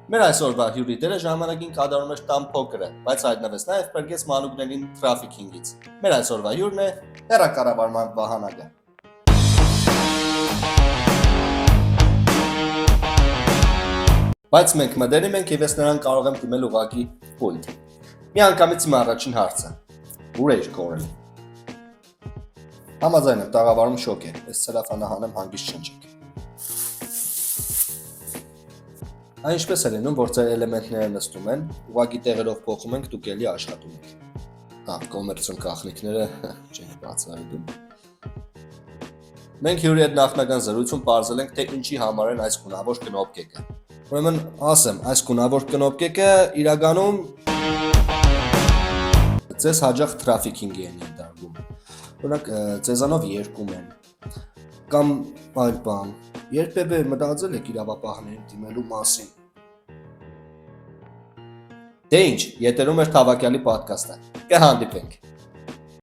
Մեր այսօրվա հյուրի դերը ժամանակին կատարում էր տան փոքրը, բայց հայտնվեց նաև պրկեց մանուկներին թրաֆիքինգից։ Մեր այսօրվա հյուրն է հեռակառավարման վահանագը։ Բայց մենք մտերիմ ենք եւ ես նրան կարող եմ դիմել ուղակի պուլտ։ Մի անգամից իմ առաջին հարցը. Ուր է կորել։ Համաձայն եմ, տաղավարում շոկ է, ես ցելոֆանը հանեմ հանգիստ չնչեք։ Այնպես է լինում, որ ձեր էլեմենտները նստում են, ուղղակի տեղերով փոխում ենք, դուք էլի աշխատում եք։ Կոմերցիոն գաղտնիքները չենք բացահայտում։ Մենք հյուրի հետ նախնական զրույցում պարզել ենք, թե ինչի համար են այս գունավոր կնոպկեկը։ Ուրեմն ասեմ, այս գունավոր կնոպկեկը իրականում ձեզ հաճախ թրաֆիքինգի են ենթարկում։ Օրինակ, ձեզանով երկում են կամ այլ բան։ Երբևէ մտածել եք իրավապահներին դիմելու մասին։ Դե ինչ, եթերում էր Թավակյալի պոդքասթը։ Կհանդիպենք։